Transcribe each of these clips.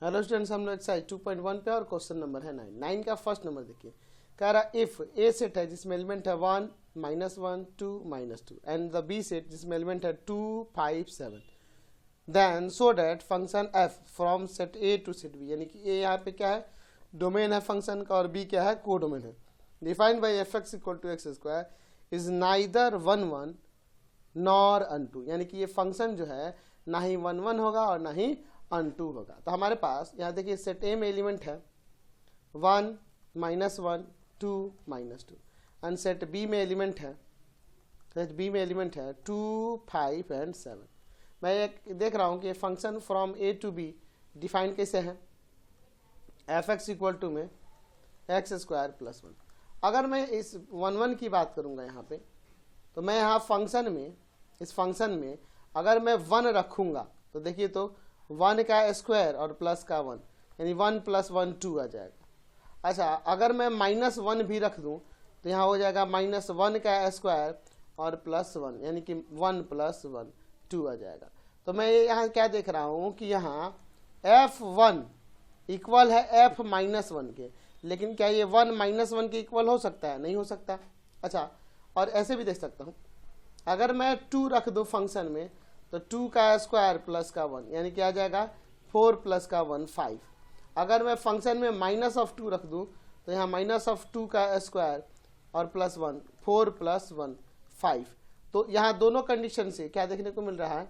Hello students, हम लोग exercise 2.1 पे और क्वेश्चन नंबर है 9 का फर्स्ट नंबर देखिए। कह रहा इफ ए सेट है जिसमें एलिमेंट है 1 -1 2 -2 एंड द बी सेट जिसमें एलिमेंट है 2 5 7 then so that function F from set A to set B, यानी कि ए यहाँ पे क्या है, डोमेन है फंक्शन का, और बी क्या है, को डोमेन है। Defined by F x equal to x square is neither 1 1 nor onto, यानी कि ये फंक्शन जो है ना ही 1 1 होगा और ना ही अनटू होगा। तो हमारे पास यहाँ देखिए सेट ए में एलिमेंट है 1 -1 2 -2 एंड सेट बी में एलिमेंट है 2 5 एंड 7। मैं एक देख रहा हूँ कि function from A to B define कैसे है, एफ एक्स इक्वल टू में एक्स स्क्वायर प्लस 1। अगर मैं इस 1 1 की बात करूँगा यहाँ पे, तो मैं यहाँ फंक्शन में, इस फंक्शन में अगर मैं 1 रखूँगा तो देखिए तो 1 का स्क्वायर और प्लस का 1, यानी 1 + 1 2 आ जाएगा। अच्छा, अगर मैं -1 भी रख दूं तो यहाँ हो जाएगा -1 का स्क्वायर और प्लस 1, यानी कि 1 + 1 2 आ जाएगा। तो मैं यहाँ क्या देख रहा हूँ कि यहाँ f1 इक्वल है f -1 के, लेकिन क्या ये 1 -1 के इक्वल हो सकता है? नहीं हो सकता। अच्छा, और ऐसे भी देख सकता हूँ, अगर मैं 2 रख दूँ फंक्शन में तो 2 का स्क्वायर प्लस का 1, यानी क्या आ जाएगा 4 + का 1 5। अगर मैं फंक्शन में -2 रख दूं तो यहाँ -2 का स्क्वायर और प्लस 1 4 + 1 5। तो यहाँ दोनों कंडीशन से क्या देखने को मिल रहा है,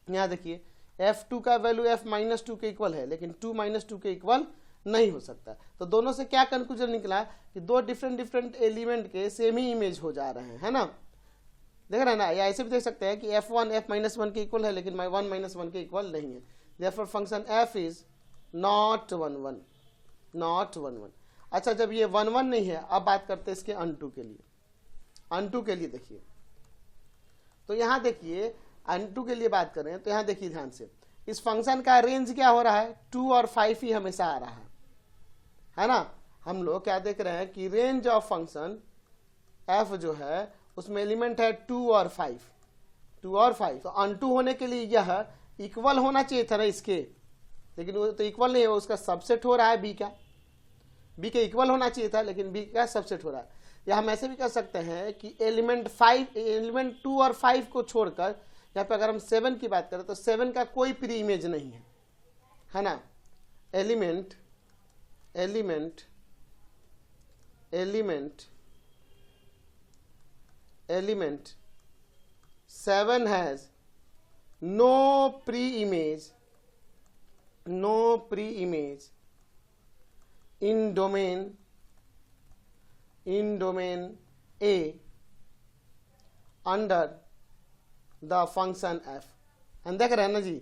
यहाँ देखिए f2 का वैल्यू f -2 के इक्वल है, लेकिन 2 -2 के इक्वल नहीं हो सकता। तो दोनों से क्या कंक्लूजन निकला कि दो डिफरेंट एलिमेंट के सेम ही इमेज हो जा रहे हैं, है ना। देख रहे हैं ना, या ऐसे भी देख सकते हैं कि f1 f -1 के इक्वल है, लेकिन 1 -1 के इक्वल नहीं है। Therefore function f is not 1 1। अच्छा, जब ये 1 1 नहीं है, अब बात करते हैं इसके अनटू के लिए। अनटू के लिए देखिए, तो यहाँ देखिए अनटू के लिए बात करें तो यहाँ देखिए ध्यान से, इस फंक्शन का रेंज क्या हो रहा है, 2 और 5 ही हमेशा आ रहा है ना। हम लोग क्या देख रहे हैं कि रेंज ऑफ फंक्शन f जो है उसमें एलिमेंट है 2 और 5। तो अनटू होने के लिए यह इक्वल होना चाहिए था ना इसके, लेकिन वो तो इक्वल नहीं है, उसका सबसेट हो रहा है बी के इक्वल होना चाहिए था, लेकिन बी का सबसेट हो रहा है। या हम ऐसे भी कर सकते हैं कि एलिमेंट 2 और 5 को छोड़कर यहाँ पे अगर हम 7 की बात करें तो 7 का कोई प्री इमेज नहीं है ना। Element 7 has no pre-image in domain A under the function f। And देख रहे हैं ना जी,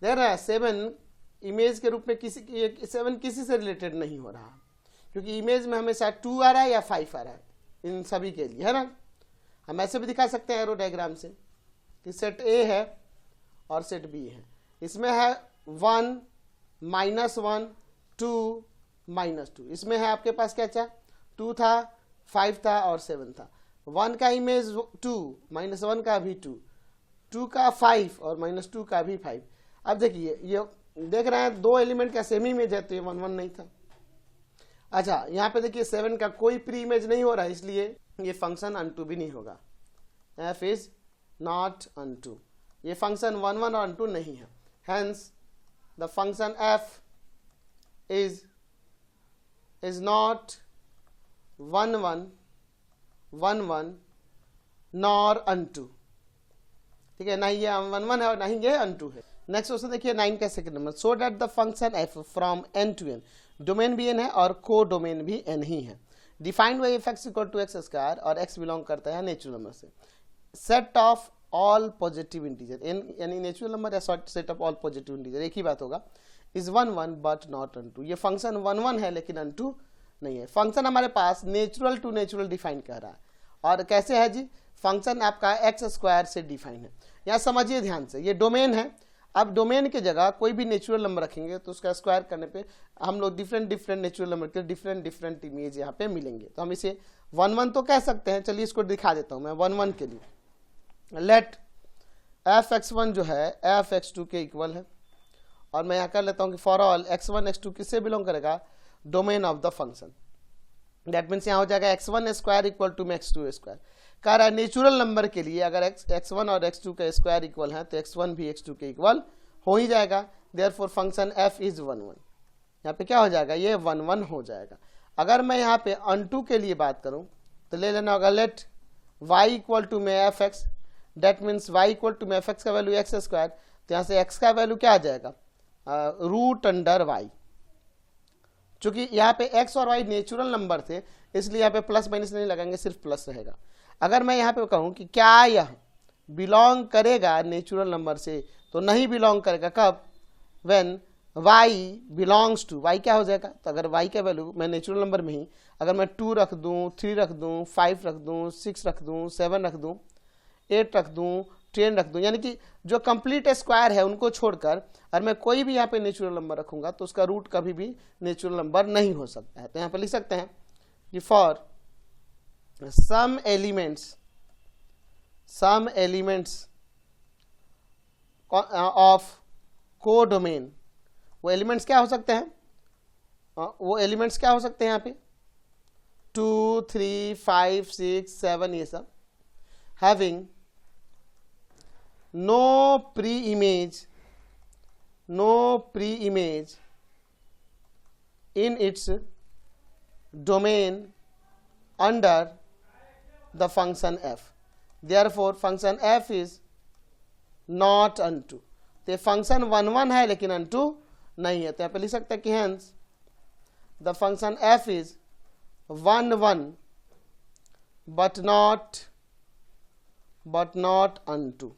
देख रहे हैं 7 इमेज के रूप में 7 किसी से रिलेटेड नहीं हो रहा, क्योंकि इमेज में हमेशा 2 आ रहा है या 5 आ रहा है इन सभी के लिए, है ना। हम ऐसे भी दिखा सकते हैं एरो डायग्राम से कि सेट ए है और सेट बी है, इसमें है 1 -1 2 -2, इसमें है आपके पास क्या था, 2 था 5 था और 7 था। 1 का इमेज 2 -1 का भी 2 का 5 और -2 का भी 5। अब देखिए ये देख रहे हैं दो एलिमेंट का सेम इमेज है, तो ये 1 1 नहीं था। अच्छा, यहाँ पे देखिए 7 का कोई प्री इमेज नहीं हो रहा है, इसलिए ये फंक्शन अनटू भी नहीं होगा। f इज नॉट अनटू, ये फंक्शन 1 1 और अनटू नहीं है। Hence the function f is not 1 1 nor unto. ठीक है, ना ये 1 1 है और ना ही ये अनटू है। नेक्स्ट क्वेश्चन देखिए 9 का second number, so that the function f from n to n, domain भी n है और को डोमेन भी n ही है। Defined by F x equal to x square, और x बिलोंग करता है नेचुरल नंबर से। Set of all positive integer, यानी नेचुरल नंबर या set of all positive integer एक ही बात होगा, इज 1 1 बट नॉट अनटू। ये फंक्शन 1 1 है लेकिन अनटू नहीं है। फंक्शन हमारे पास नेचुरल टू नेचुरल डिफाइन कर रहा है, और कैसे है जी, फंक्शन आपका एक्स स्क्वायर से डिफाइन है। यहाँ समझिए ध्यान से, ये डोमेन है। अब डोमेन की जगह कोई भी नेचुरल नंबर रखेंगे तो उसका स्क्वायर करने पे हम लोग डिफरेंट नेचुरल नंबर के डिफरेंट इमेज यहाँ पे मिलेंगे। तो हम इसे 1 1 तो कह सकते हैं, चलिए इसको दिखा देता हूँ मैं 1 1 के लिए। लेट f(x1) जो है f(x2) के इक्वल है, और मैं यहाँ कर लेता हूँ कि फॉर ऑल x1 x2 किससे बिलोंग करेगा, domain of the function. That means यहाँ हो जाएगा x1 स्क्वायर इक्वल टू में x2 स्क्वायर। कह रहा है नेचुरल नंबर के लिए अगर x1 और x2 का स्क्वायर इक्वल है तो x1 भी x2 के इक्वल हो ही जाएगा। Therefore function f is 1 1। यहाँ पे क्या हो जाएगा, ये 1 1 हो जाएगा। अगर मैं यहाँ पे अनटू के लिए बात करूँ तो ले लेना होगा लेट y इक्वल टू में F X. That means y equal to में एफ एक्स का वैल्यू एक्स स्क्वायर, तो यहाँ से x का वैल्यू क्या आ जाएगा, रूट अंडर y। चूंकि यहाँ पे x और y नेचुरल नंबर थे इसलिए यहाँ पे प्लस माइनस नहीं लगाएंगे, सिर्फ प्लस रहेगा। अगर मैं यहाँ पे कहूँ कि क्या यह बिलोंग करेगा नेचुरल नंबर से, तो नहीं बिलोंग करेगा। कब, when y belongs to, y क्या हो जाएगा, तो अगर y का वैल्यू मैं नेचुरल नंबर में ही अगर मैं 2 रख दूँ, 3 रख दूँ, 5 रख दूँ, 6 रख दूँ, 7 रख दूँ, 8 रख दूँ, 10 रख दूँ, यानी कि जो कंप्लीट स्क्वायर है उनको छोड़कर और मैं कोई भी यहाँ पे नेचुरल नंबर रखूंगा तो उसका रूट कभी भी नेचुरल नंबर नहीं हो सकता है। तो यहाँ पे लिख सकते हैं कि for some elements of codomain, वो एलिमेंट्स क्या हो सकते हैं, वो एलिमेंट्स क्या हो सकते हैं यहाँ पे 2 3 5 6 7 ये सब, having no pre-image in its domain under the function f. Therefore function f is not unto। तो फंक्शन 1 1 है लेकिन unto नहीं है, तो यहाँ पे लिख सकते हैं कि hence the function f is 1 1 but not unto।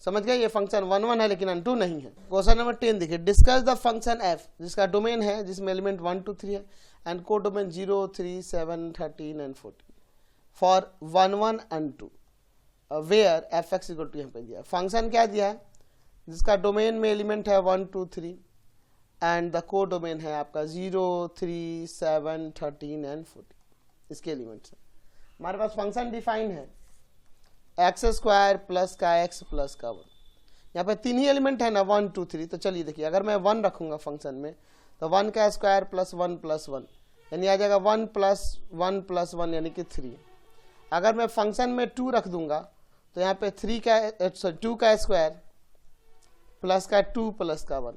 समझ गए, ये फंक्शन 1 1 है लेकिन अनटू नहीं है। क्वेश्चन नंबर 10 देखिए, डिस्कस द फंक्शन f जिसका डोमेन है, जिसमें एलिमेंट 1 2 3 है and codomain 0 3 7 13 and 14 for 1 1 and 2 where F x equal to यहाँ पे दिया फंक्शन क्या दिया है जिसका डोमेन में एलिमेंट है 1 2 3 एंड द को डोमेन है आपका 0 3 7 13 एंड 14, इसके एलिमेंट्स है। हमारे पास फंक्शन डिफाइन है एक्स स्क्वायर प्लस का एक्स प्लस का 1। यहाँ पे 3 ही एलिमेंट है ना 1 2 3, तो चलिए देखिए अगर मैं 1 रखूंगा फंक्शन में तो 1 का स्क्वायर प्लस 1 यानी आ जाएगा 1 प्लस 1 यानी कि 3। अगर मैं फंक्शन में 2 रख दूंगा तो यहाँ पे 2 का स्क्वायर प्लस का 2 प्लस का 1,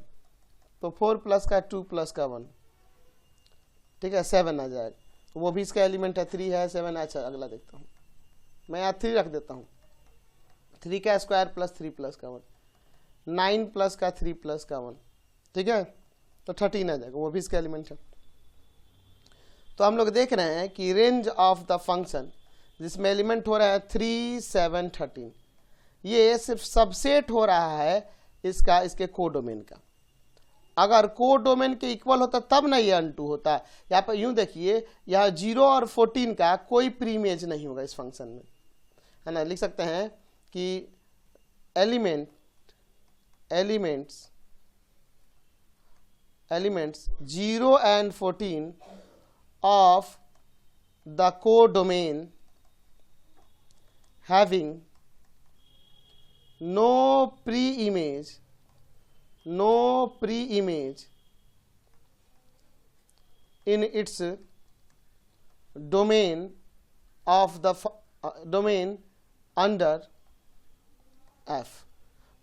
तो 4 प्लस का 2 प्लस का 1, ठीक है 7 आ जाएगा, वो भी इसका एलिमेंट है 3 है 7। अच्छा अगला देखता हूँ, मैं यहाँ 3 रख देता हूँ, 3 का स्क्वायर प्लस 3 प्लस का 1, 9 प्लस का 3 प्लस का 1, ठीक है तो 13 आ जाएगा, वो भी इसका एलिमेंट है। तो हम लोग देख रहे हैं कि रेंज ऑफ द फंक्शन जिसमें एलिमेंट हो रहा है 3 7 13, ये सिर्फ सबसेट हो रहा है इसके कोडोमेन का। अगर कोडोमेन के इक्वल होता तब ना ये अनटू होता। यहाँ पर यूं देखिए, यहाँ 0 और 14 का कोई प्रीमेज नहीं होगा इस फंक्शन में, है ना। लिख सकते हैं कि elements 0 and 14 of the codomain having no pre-image in its domain of the domain under f।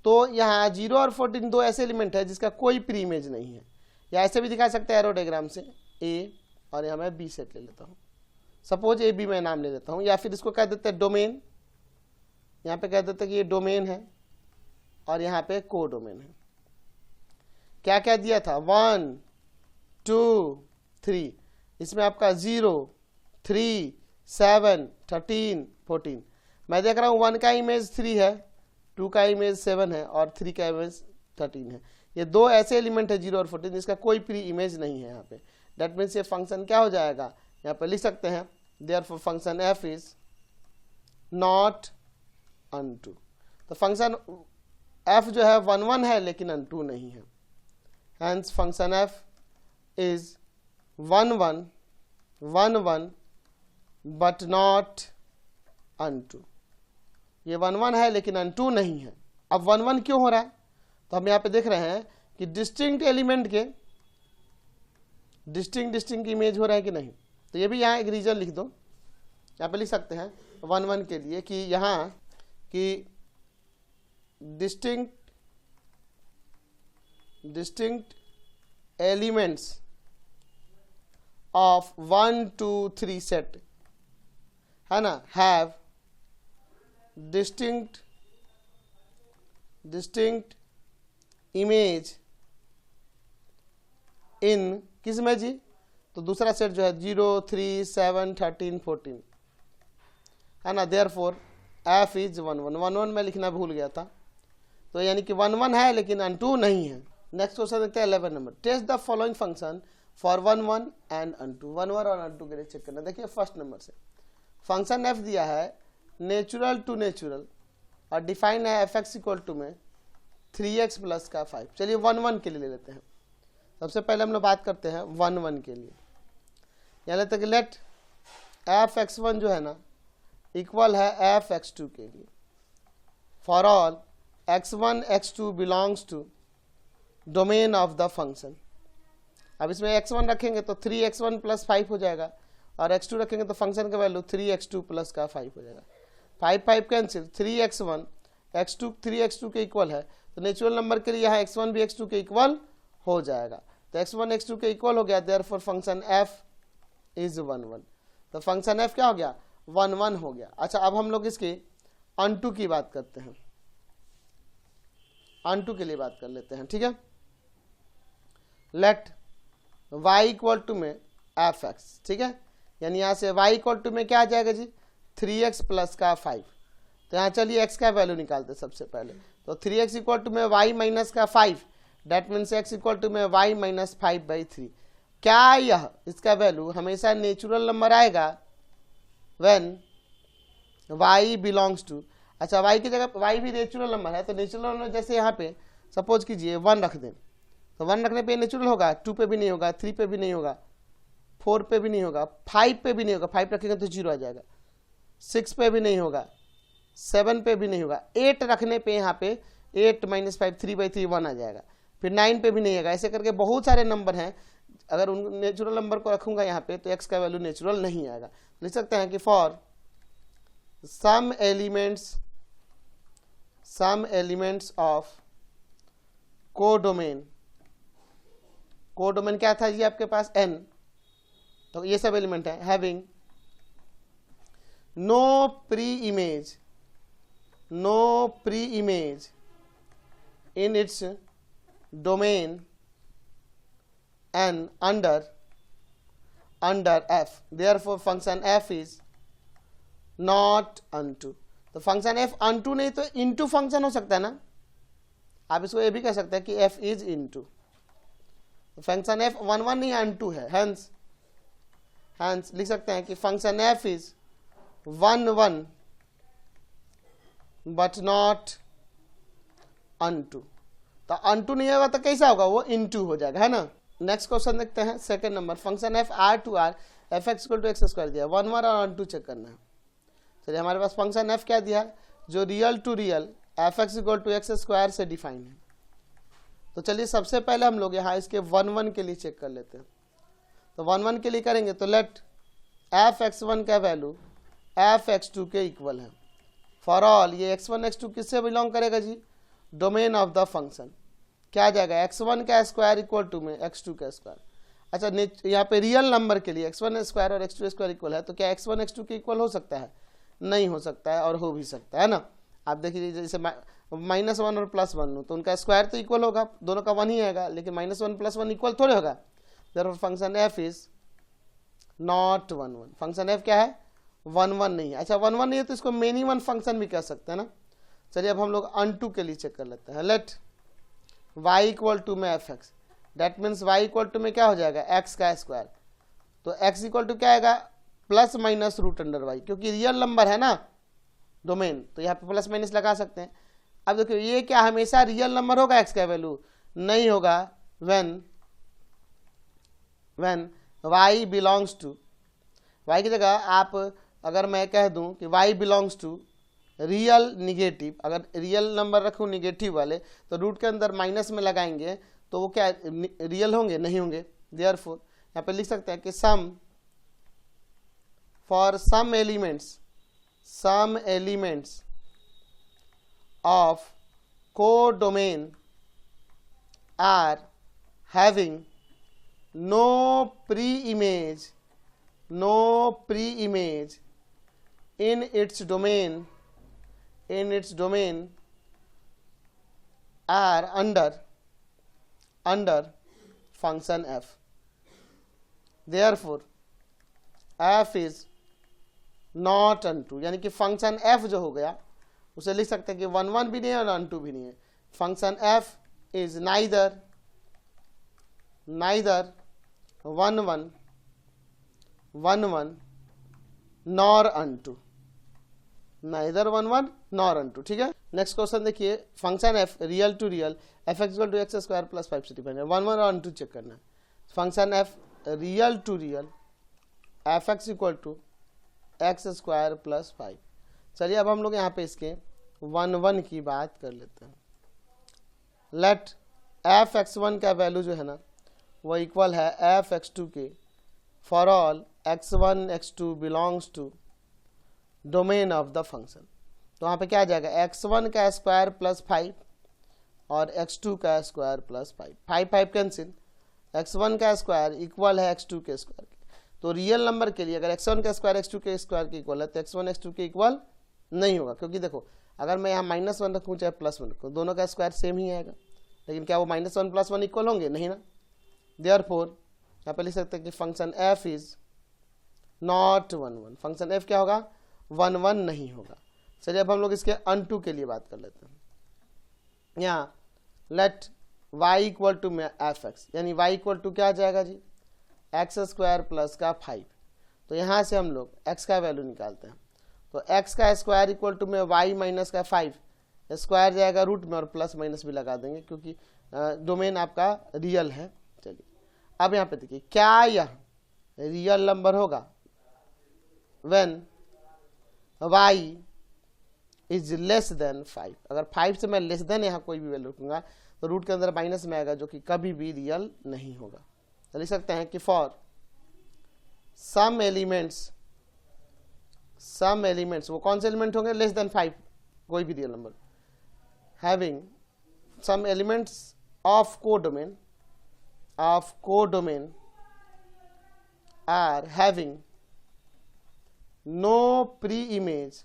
तो यहाँ 0 और 14 दो ऐसे एलिमेंट है जिसका कोई प्री इमेज नहीं है, या ऐसे भी दिखा सकते हैं एरो डायग्राम से a और यहाँ मैं b सेट ले लेता हूँ, सपोज ए बी मैं नाम ले लेता हूँ, या फिर इसको कह देते हैं डोमेन, यहाँ पे कह देते हैं कि ये डोमेन है और यहाँ पे को डोमेन है। क्या क्या दिया था 1 2 3, इसमें आपका 0 3 7 13 14। मैं देख रहा हूँ 1 का इमेज 3 है, 2 का इमेज 7 है और 3 का इमेज 13 है। ये दो ऐसे एलिमेंट है 0 और 14 जिसका कोई प्री इमेज नहीं है यहाँ पे। डेट मीन्स ये फंक्शन क्या हो जाएगा, यहाँ पे लिख सकते हैं therefore function f is not unto. तो फंक्शन f जो है 1 1 है लेकिन अनटू नहीं है, hence function f is 1 1 but not unto। ये 1 1 है लेकिन अनटू नहीं है। अब 1 1 क्यों हो रहा है, तो हम यहाँ पे देख रहे हैं कि डिस्टिंक्ट एलिमेंट के डिस्टिंक्ट इमेज हो रहा है कि नहीं। तो ये भी यहाँ एक रीजन लिख दो, यहाँ पे लिख सकते हैं 1 1 के लिए कि यहाँ कि डिस्टिंक्ट एलिमेंट्स ऑफ 1 2 3 सेट है ना, हैव डिस्टिंक्ट इमेज इन किस में जी, तो दूसरा सेट जो है 0 3 7 13 14 है ना, देयरफॉर f इज 1 1 1 1 में लिखना भूल गया था, तो यानी कि 1 1 है लेकिन अनटू नहीं है। नेक्स्ट क्वेश्चन देखते हैं 11 नंबर, test the following function for 1 1 and onto. 1 1 और अनटू के लिए चेक करना। देखिए फर्स्ट नंबर से फंक्शन f दिया है नेचुरल टू नेचुरल और डिफाइन है fx इक्वल टू में 3x प्लस का 5। चलिए 1 1 के लिए ले लेते हैं। सबसे पहले हम लोग बात करते हैं 1 1 के लिए, यहाँ लेते हैं कि लेट f(x1) जो है ना इक्वल है f(x2) के लिए for all x1 x2 belongs to domain of the function. अब इसमें x1 रखेंगे तो 3x1 प्लस 5 हो जाएगा और x2 रखेंगे तो फंक्शन का वैल्यू 3x2 प्लस का 5 हो जाएगा। 5 5 कैंसिल, 3x1 x2 3x2 के इक्वल है, तो नेचुरल नंबर के लिए यहाँ x1 भी x2 के इक्वल हो जाएगा, तो x1 x2 के इक्वल हो गया, देयरफॉर फंक्शन f इज 1 1। तो फंक्शन f क्या हो गया, 1 1 हो गया। अच्छा अब हम लोग इसके अनटू की बात करते हैं, अनटू के लिए बात कर लेते हैं, ठीक है। लेट y इक्वल टू में fx, ठीक है, यानी यहाँ से y इक्वल टू में क्या आ जाएगा जी 3x प्लस का 5। तो यहाँ चलिए x का वैल्यू निकालते सबसे पहले, तो 3x इक्वल टू में y माइनस का 5, that means x equal to में y माइनस 5/3। क्या यह इसका वैल्यू हमेशा नेचुरल नंबर आएगा व्हेन y बिलोंग्स टू, अच्छा y की जगह y भी नेचुरल नंबर है, तो नेचुरल नंबर जैसे यहाँ पे सपोज कीजिए 1 रख दें, तो 1 रखने पे नेचुरल होगा, 2 पे भी नहीं होगा, 3 पे भी नहीं होगा, 4 पे भी नहीं होगा, 5 पे भी नहीं होगा, 5 रखेंगे तो 0 आ जाएगा, 6 पे भी नहीं होगा, 7 पे भी नहीं होगा, 8 रखने पे यहाँ पे 8 माइनस 5 3/3 1 आ जाएगा, फिर 9 पे भी नहीं आएगा। ऐसे करके बहुत सारे नंबर हैं, अगर उन नेचुरल नंबर को रखूंगा यहाँ पे तो x का वैल्यू नेचुरल नहीं आएगा। लिख सकते हैं कि for some elements of codomain, codomain क्या था जी आपके पास n, तो ये सब एलिमेंट है, having no pre image in its domain and under f, therefore function f is not unto। तो फंक्शन f unto नहीं तो into फंक्शन हो सकता है ना, आप इसको ये भी कह सकते हैं कि f is into। तो फंक्शन f 1 1 नहीं unto है, hence लिख सकते हैं कि function f is 1 1 but not unto। तो unto नहीं होगा तो कैसा होगा, वो into हो जाएगा, है ना। नेक्स्ट क्वेश्चन देखते हैं second number, function f r to r f(x) equal to x square दिया, 1 1 और अनटू चेक करना है। चलिए हमारे पास फंक्शन f क्या दिया है, जो real to real f(x) equal to x square से डिफाइन है। तो चलिए सबसे पहले हम लोग यहाँ इसके 1 1 के लिए चेक कर लेते हैं। तो 1 1 के लिए करेंगे तो लेट f(x1) का वैल्यू f(x2) के इक्वल है फॉर ऑल, ये x1 x2 किससे बिलोंग करेगा जी, डोमेन ऑफ द फंक्शन। क्या आ जाएगा, x1 का स्क्वायर इक्वल टू में x2 का स्क्वायर। अच्छा यहाँ पे रियल नंबर के लिए x1 स्क्वायर और x2 स्क्वायर इक्वल है, तो क्या x1 x2 के इक्वल हो सकता है, नहीं हो सकता है, और हो भी सकता है ना। आप देखिए जैसे -1 और +1 तो उनका स्क्वायर तो इक्वल होगा, दोनों का 1 ही आएगा, लेकिन -1 + 1 इक्वल थोड़े होगा, therefore function f is not 1 1। Function f क्या है, 1 1 नहीं है। अच्छा 1 1 नहीं है तो इसको मेनी वन फंक्शन भी कह सकते हैं ना। चलिए अब हम लोग अनटू के लिए चेक कर लेते हैं। लेट y इक्वल टू में fx, that means y equal to में क्या हो जाएगा, x का स्क्वायर। तो x इक्वल टू क्या आएगा, +-√y, क्योंकि रियल नंबर है ना डोमेन, तो यहाँ पे प्लस माइनस लगा सकते हैं। अब देखिए ये क्या हमेशा रियल नंबर होगा x का वैल्यू, नहीं होगा when y belongs to, y की जगह आप अगर मैं कह दूं कि y belongs to real negative, अगर रियल नंबर रखूं निगेटिव वाले तो रूट के अंदर माइनस में लगाएंगे तो वो क्या रियल होंगे? नहीं होंगे। देयरफॉर यहाँ पे लिख सकते हैं कि some for some elements of codomain are having no pre image in its domain are under function f. Therefore f is not unto, यानी कि फंक्शन f जो हो गया उसे लिख सकते हैं कि 1 1 भी नहीं है और unto भी नहीं है। Function f is neither 1 1 nor unto, neither 1 1 nor unto। ठीक है, नेक्स्ट क्वेश्चन देखिए, function f real to real f x equal to x square plus 5 से डिपेंड है। 1 1 और unto चेक करना है। Function f real to real f x equal to x square plus 5। चलिए अब हम लोग यहाँ पे इसके 1 1 की बात कर लेते हैं। लेट एफ x1 का वैल्यू जो है ना वो इक्वल है एफ x2 के for all x1 x2 belongs to domain of the function. तो वहाँ पे क्या आ जाएगा? x1 का स्क्वायर प्लस 5 और x2 का स्क्वायर प्लस 5, 5 5 कैंसिल, x1 का स्क्वायर इक्वल है x2 के स्क्वायर के। तो रियल नंबर के लिए अगर x1 का स्क्वायर x2 के स्क्वायर के इक्वल है तो x1 x2 के इक्वल नहीं होगा, क्योंकि देखो अगर मैं यहाँ -1 रखूँ चाहे +1 रखूँ दोनों का स्क्वायर सेम ही आएगा, लेकिन क्या वो -1 + 1 इक्वल होंगे? नहीं ना। देयरफॉर यहाँ पे लिख सकते हैं कि function f is not 1 1। Function f क्या होगा? 1 1 नहीं होगा। चलिए अब हम लोग इसके अनटू के लिए बात कर लेते हैं। यहाँ लेट y इक्वल टू में एफ एक्स, यानी y इक्वल टू क्या आ जाएगा जी? एक्स स्क्वायर प्लस का 5। तो यहाँ से हम लोग x का वैल्यू निकालते हैं। तो x का स्क्वायर इक्वल टू में y माइनस का 5, स्क्वायर जाएगा रूट में और प्लस माइनस भी लगा देंगे क्योंकि डोमेन आपका रियल है। चलिए अब यहाँ पे देखिए, क्या यह रियल नंबर होगा when y is less than 5। अगर 5 से मैं लेस देन यहाँ कोई भी वैल्यू रखूंगा तो रूट के अंदर माइनस में आएगा, जो कि कभी भी रियल नहीं होगा। तो लिख सकते हैं कि फॉर सम एलिमेंट्स वो कौन से एलिमेंट होंगे? लेस देन 5, कोई भी real number having some elements of codomain are having no pre-image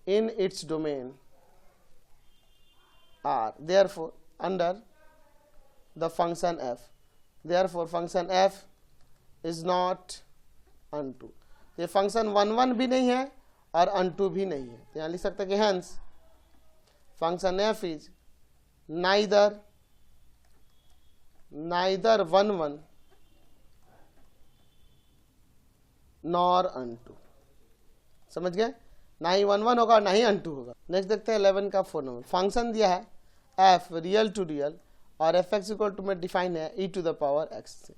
in its domain are therefore under the function f. Therefore function f is not unto। ये function 1 1 भी नहीं है और unto भी नहीं है। तो यहाँ लिख सकते हैं कि hence function f is neither 1 1 nor unto. समझ गए? ना ही 1 1 होगा ना ही अनटू होगा। नेक्स्ट देखते हैं 11 का 4 नंबर। फंक्शन दिया है f रियल टू रियल और एफ एक्स इक्वल टू में डिफाइन है e to the power x से।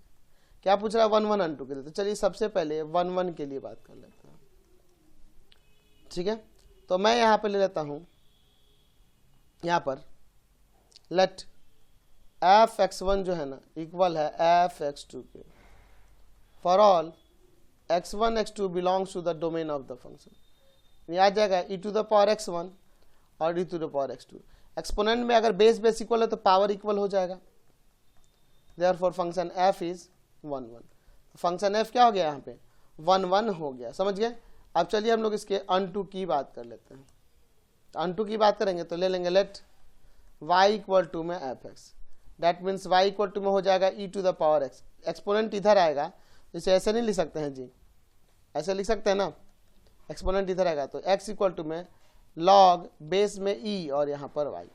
क्या पूछ रहा है? 1 1 अनटू के लिए। तो चलिए सबसे पहले 1 1 के लिए बात कर लेते हैं। ठीक है, तो मैं यहाँ पे ले लेता हूँ, यहाँ पर लेट एफ x1 जो है ना इक्वल है एफ x2 के for all x1 x2 belongs to the domain of the function. ये आ जाएगा e to the power x1 और e to the power x2। Exponent में अगर बेस इक्वल है तो पावर इक्वल हो जाएगा। Therefore function f is 1 1। Function f क्या हो गया? यहाँ पे 1 1 हो गया। समझ गए? अब चलिए हम लोग इसके अनटू की बात कर लेते हैं। अनटू की बात करेंगे तो ले लेंगे लेट y इक्वल टू में F x, that means y equal to में हो जाएगा e to the power x। Exponent इधर आएगा, इसे ऐसे नहीं लिख सकते हैं जी, ऐसे लिख सकते हैं ना, एक्सपोनेंट इधर आएगा तो x इक्वल टू में लॉग बेस में e और यहाँ पर y।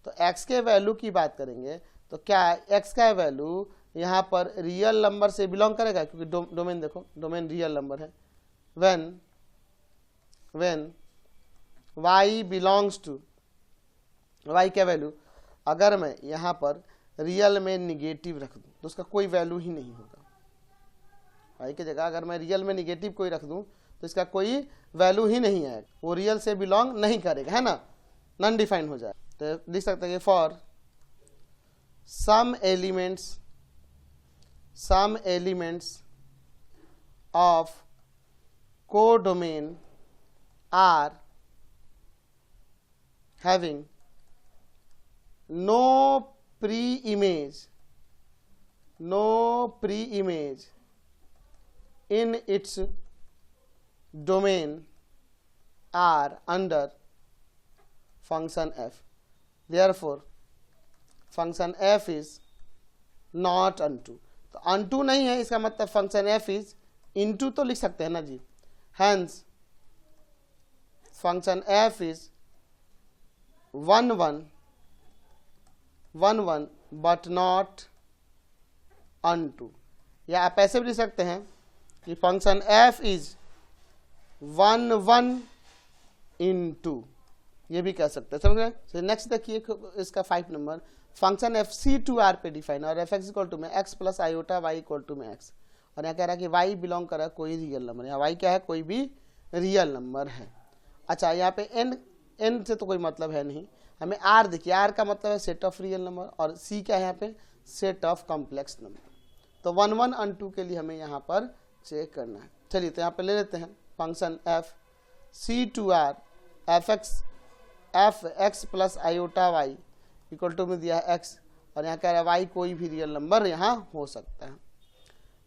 तो x के वैल्यू की बात करेंगे तो क्या x का वैल्यू यहाँ पर रियल नंबर से बिलोंग करेगा, क्योंकि डोमेन देखो, डोमेन रियल नंबर है। When y belongs to, y का वैल्यू अगर मैं यहाँ पर रियल में निगेटिव रख दूँ तो उसका कोई वैल्यू ही नहीं होगा। y की जगह अगर मैं रियल में निगेटिव कोई रख दूं तो इसका कोई वैल्यू ही नहीं आएगा, वो रियल से बिलोंग नहीं करेगा, है ना, नॉन डिफाइंड हो जाए। तो लिख सकते हैं कि for some elements of codomain are having no pre-image in its domain are under function f. Therefore function f is not unto. तो अनटू नहीं है, इसका मतलब फंक्शन f इज इनटू तो लिख सकते हैं ना जी। Hence function f is 1 1 but not onto. या आप ऐसे भी लिख सकते हैं कि फंक्शन f इज 1 1 इनटू, ये भी कह सकते हैं, समझ रहे हैं। नेक्स्ट देखिए इसका 5 नंबर, फंक्शन एफ C2R पे डिफाइन और एफ एक्स इक्वल टू में x plus iota y equal to में x, और यहाँ कह रहा है कि y बिलोंग कर रहा है कोई रियल नंबर, यहाँ y क्या है, कोई भी रियल नंबर है। अच्छा यहाँ पे n से तो कोई मतलब है नहीं, हमें r देखिए, r का मतलब है सेट ऑफ रियल नंबर और c क्या है यहाँ पे, सेट ऑफ कॉम्प्लेक्स नंबर। तो 1 1 और 2 के लिए हमें यहाँ पर चेक करना है। चलिए तो यहाँ पे ले लेते हैं function f C2R f x plus iota y equal to में दिया है x, और यहाँ कह रहा है वाई कोई भी रियल नंबर यहाँ हो सकता है।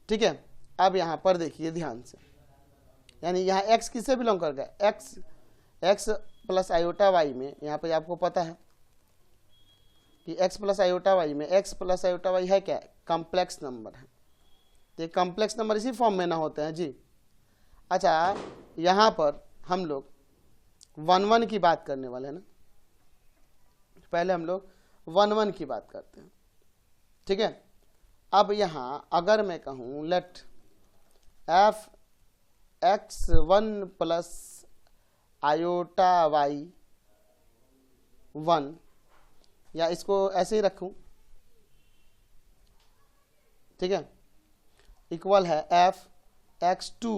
ठीक है, अब यहाँ पर देखिए ध्यान से, यानी यहाँ x किससे बिलोंग कर गया, x प्लस आयोटा वाई में, यहाँ पे आपको पता है कि x प्लस आयोटा वाई में x प्लस आयोटा वाई है क्या, कॉम्प्लेक्स नंबर है। तो ये कॉम्प्लेक्स नंबर इसी फॉर्म में ना होते हैं जी। अच्छा यहाँ पर हम लोग 1 1 की बात करने वाले हैं ना, पहले हम लोग 1 1 की बात करते हैं। ठीक है, अब यहाँ अगर मैं कहूँ let f x 1 plus iota y 1, या इसको ऐसे ही रखूँ, ठीक है, इक्वल है F x 2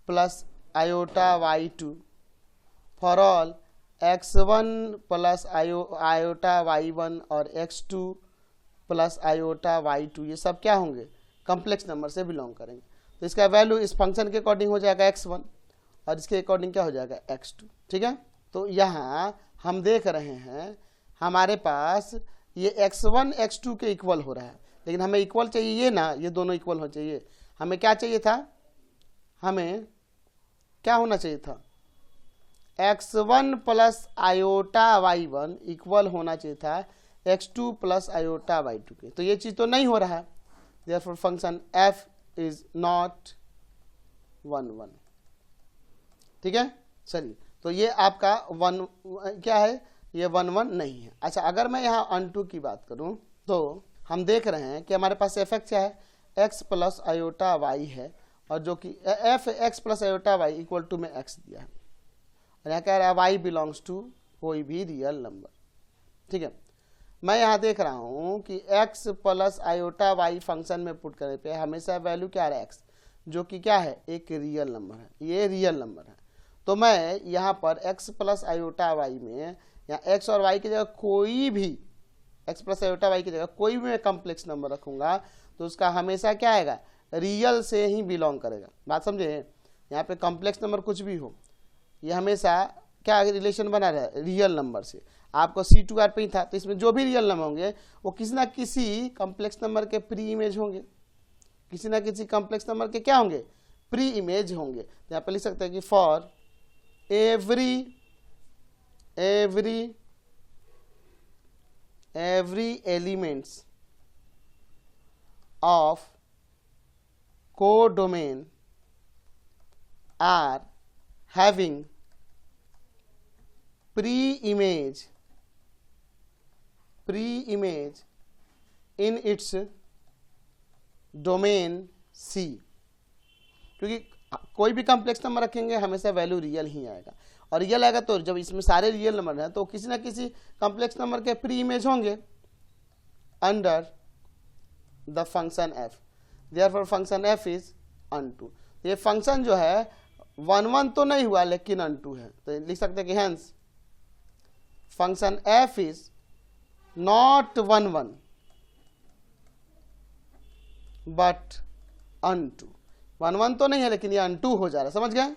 plus iota y 2 for all x1 plus iota y1 और x2 प्लस आयोटा y2, ये सब क्या होंगे, कॉम्प्लेक्स नंबर से बिलोंग करेंगे। तो इसका वैल्यू इस फंक्शन के अकॉर्डिंग हो जाएगा x1 और इसके अकॉर्डिंग क्या हो जाएगा x2। ठीक है, तो यहाँ हम देख रहे हैं हमारे पास ये x1 x2 के इक्वल हो रहा है, लेकिन हमें इक्वल चाहिए ये ना, ये दोनों इक्वल हो चाहिए। हमें क्या चाहिए था, हमें क्या होना चाहिए था, x1 plus iota y1 equal होना चाहिए था x2 प्लस आयोटा y2 के। तो ये चीज़ तो नहीं हो रहा है, therefore function f is not 1 1। ठीक है, चलिए तो ये आपका 1 क्या है, ये 1 1 नहीं है। अच्छा अगर मैं यहाँ अनटू की बात करूँ तो हम देख रहे हैं कि हमारे पास एफ एक्स क्या है, x प्लस आयोटा y है, और जो कि f x plus iota y equal to में x दिया है, और यहाँ कह रहा है y बिलोंग्स टू कोई भी रियल नंबर। ठीक है, मैं यहाँ देख रहा हूँ कि x plus iota y function में पुट करने पे हमेशा वैल्यू क्या आ रहा है, x, जो कि क्या है, एक रियल नंबर है, ये रियल नंबर है। तो मैं यहाँ पर x प्लस आयोटा y में या x और y की जगह कोई भी, x प्लस आयोटा y की जगह कोई भी मैं कॉम्प्लेक्स नंबर रखूँगा तो उसका हमेशा क्या आएगा, रियल से ही बिलोंग करेगा। बात समझे, यहाँ पे कॉम्प्लेक्स नंबर कुछ भी हो, ये हमेशा क्या रिलेशन बना रहा है, रियल नंबर से। आपको C2R पे ही था, तो इसमें जो भी रियल नंबर होंगे वो किसी ना किसी कॉम्प्लेक्स नंबर के प्री इमेज होंगे, किसी ना किसी कॉम्प्लेक्स नंबर के क्या होंगे, प्री इमेज होंगे। तो यहाँ पे लिख सकते हैं कि for every elements of codomain are having pre-image in its domain C, क्योंकि कोई भी कॉम्प्लेक्स नंबर रखेंगे हमेशा वैल्यू रियल ही आएगा, और रियल आएगा तो जब इसमें सारे रियल नंबर हैं तो किसी ना किसी कॉम्प्लेक्स नंबर के प्री इमेज होंगे under the function f, therefore function f is unto. ये फंक्शन जो है 1 1 तो नहीं हुआ लेकिन अनटू है, तो लिख सकते हैं कि hence function F is not 1 1 but unto. 1 1 तो नहीं है लेकिन ये अनटू हो जा रहा है, समझ गए।